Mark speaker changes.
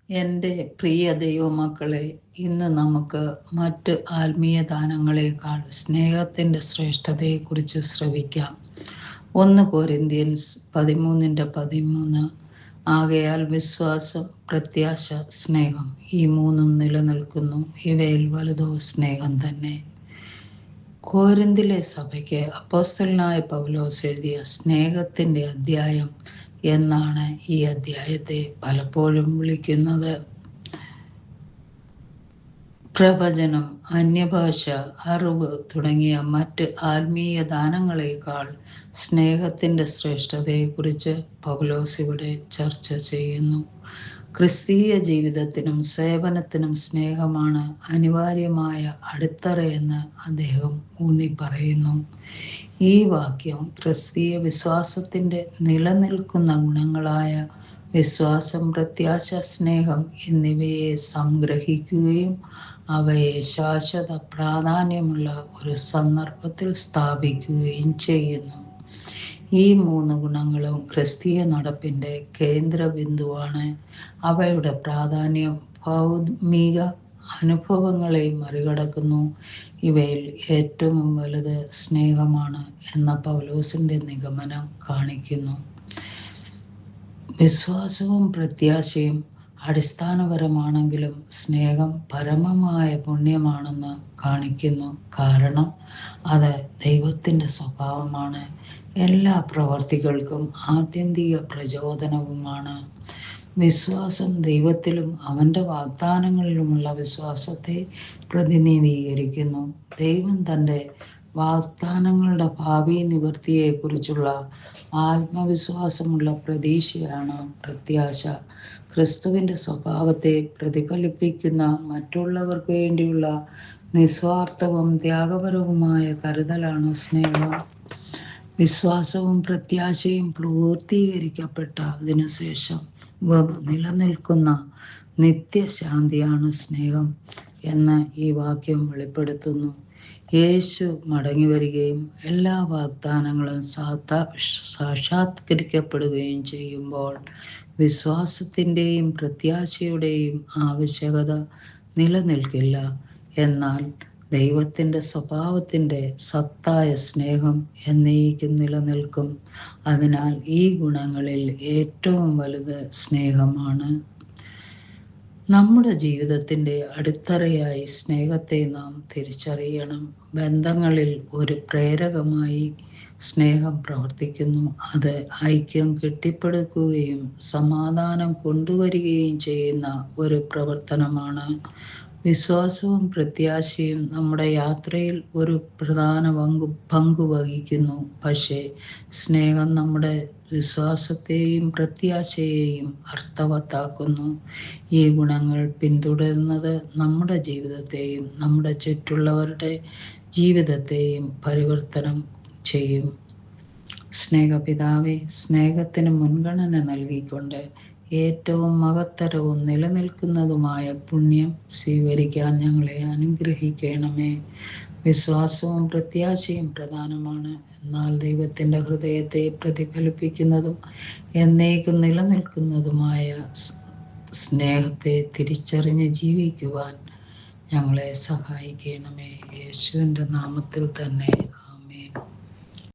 Speaker 1: എൻ്റെ പ്രിയ ദൈവമക്കളെ, ഇന്ന് നമുക്ക് മറ്റ് ആത്മീയ ദാനങ്ങളെക്കാൾ സ്നേഹത്തിൻ്റെ ശ്രേഷ്ഠതയെക്കുറിച്ച് ശ്രവിക്കാം. 1 കൊരിന്ത്യൻസ് 13:13. ആകയാൽ വിശ്വാസം, പ്രത്യാശ, സ്നേഹം ഈ മൂന്നും നിലനിൽക്കുന്നു. ഇവയിൽ വലുതോ സ്നേഹം തന്നെ. കോരിന്തിലെ സഭയ്ക്ക് അപ്പോസ്തലനായ പൗലോസ് എഴുതിയ സ്നേഹത്തിൻ്റെ അധ്യായം എന്നാണ് ഈ അധ്യായത്തെ പലപ്പോഴും വിളിക്കുന്നത്. പ്രവചനം, അന്യഭാഷ, അറിവ് തുടങ്ങിയ മറ്റ് ആത്മീയ ദാനങ്ങളെക്കാൾ സ്നേഹത്തിൻ്റെ ശ്രേഷ്ഠതയെക്കുറിച്ച് പൗലോസ് ഇവിടെ ചർച്ച ചെയ്യുന്നു. ക്രിസ്തീയ ജീവിതത്തിനും സേവനത്തിനും സ്നേഹമാണ് അനിവാര്യമായ അടിത്തറയെന്ന് അദ്ദേഹം ഊന്നി പറയുന്നു. ഈ വാക്യം ക്രിസ്തീയ വിശ്വാസത്തിൻ്റെ നിലനിൽക്കുന്ന ഗുണങ്ങളായ വിശ്വാസം, പ്രത്യാശ, സ്നേഹം എന്നിവയെ സംഗ്രഹിക്കുകയും അവയെ ശാശ്വത പ്രാധാന്യമുള്ള ഒരു സന്ദർഭത്തിൽ സ്ഥാപിക്കുകയും ചെയ്യുന്നു. ഈ 3 ഗുണങ്ങളും ക്രിസ്തീയ നടപ്പിൻ്റെ കേന്ദ്രബിന്ദുവാണ്. അവയുടെ പ്രാധാന്യം ഭൗമിക അനുഭവങ്ങളെ മറികടക്കുന്നു. ഇവയിൽ ഏറ്റവും വലുത് സ്നേഹമാണ് എന്ന പൗലോസിൻ്റെ നിഗമനം കാണിക്കുന്നു. വിശ്വാസവും പ്രത്യാശയും അടിസ്ഥാനപരമാണെങ്കിലും സ്നേഹം പരമമായ പുണ്യമാണെന്ന് കാണിക്കുന്നു. കാരണം അത് ദൈവത്തിൻ്റെ സ്വഭാവമാണ്. എല്ലാ പ്രവർത്തികൾക്കും ആത്യന്തിക പ്രചോദനവുമാണ്. വിശ്വാസം ദൈവത്തിലും അവൻ്റെ വാഗ്ദാനങ്ങളിലുമുള്ള വിശ്വാസത്തെ പ്രതിനിധീകരിക്കുന്നു. ദൈവം തൻ്റെ വാഗ്ദാനങ്ങളുടെ ഭാവി നിവൃത്തിയെക്കുറിച്ചുള്ള ആത്മവിശ്വാസമുള്ള പ്രതീക്ഷയാണ് പ്രത്യാശ. ക്രിസ്തുവിൻ്റെ സ്വഭാവത്തെ പ്രതിഫലിപ്പിക്കുന്ന മറ്റുള്ളവർക്ക് വേണ്ടിയുള്ള നിസ്വാർത്ഥവും ത്യാഗപരവുമായ കരുതലാണ് സ്നേഹം. വിശ്വാസവും പ്രത്യാശയും പൂർത്തീകരിക്കപ്പെട്ടതിനു ശേഷം നിലനിൽക്കുന്ന നിത്യശാന്തിയാണ് സ്നേഹം എന്ന് ഈ വാക്യം വെളിപ്പെടുത്തുന്നു. യേശു മടങ്ങിവരികയും എല്ലാ വാഗ്ദാനങ്ങളും സാക്ഷാത്കരിക്കപ്പെടുകയും ചെയ്യുമ്പോൾ വിശ്വാസത്തിൻ്റെയും പ്രത്യാശയുടെയും ആവശ്യകത നിലനിൽക്കില്ല. എന്നാൽ ദൈവത്തിൻ്റെ സ്വഭാവത്തിൻ്റെ സത്തായ സ്നേഹം എന്നേക്കും നിലനിൽക്കും. അതിനാൽ ഈ ഗുണങ്ങളിൽ ഏറ്റവും വലുത് സ്നേഹമാണ്. നമ്മുടെ ജീവിതത്തിൻ്റെ അടിത്തറയായി സ്നേഹത്തെ നാം തിരിച്ചറിയണം. ബന്ധങ്ങളിൽ ഒരു പ്രേരകമായി സ്നേഹം പ്രവർത്തിക്കുന്നു. അത് ഐക്യം കെട്ടിപ്പടുക്കുകയും സമാധാനം കൊണ്ടുവരികയും ചെയ്യുന്ന ഒരു പ്രവർത്തനമാണ്. വിശ്വാസവും പ്രത്യാശയും നമ്മുടെ യാത്രയിൽ ഒരു പ്രധാന പങ്ക് വഹിക്കുന്നു. പക്ഷേ സ്നേഹം നമ്മുടെ വിശ്വാസത്തെയും പ്രത്യാശയെയും അർത്ഥവത്താക്കുന്നു. ഈ ഗുണങ്ങൾ പിന്തുടരുന്നത് നമ്മുടെ ജീവിതത്തെയും നമ്മുടെ ചുറ്റുള്ളവരുടെ ജീവിതത്തെയും പരിവർത്തനം ചെയ്യും. സ്നേഹപിതാവേ, സ്നേഹത്തിന് മുൻഗണന നൽകിക്കൊണ്ട് ഏറ്റവും മഹത്തരവും നിലനിൽക്കുന്നതുമായ പുണ്യം സ്വീകരിക്കാൻ ഞങ്ങളെ അനുഗ്രഹിക്കണമേ. വിശ്വാസവും പ്രത്യാശയും പ്രധാനമാണ്. എന്നാൽ ദൈവത്തിൻ്റെ ഹൃദയത്തെ പ്രതിഫലിപ്പിക്കുന്നതും എന്നേക്കും നിലനിൽക്കുന്നതുമായ സ്നേഹത്തെ തിരിച്ചറിഞ്ഞ് ജീവിക്കുവാൻ ഞങ്ങളെ സഹായിക്കണമേ. യേശുവിൻ്റെ നാമത്തിൽ തന്നെ ആമേൻ.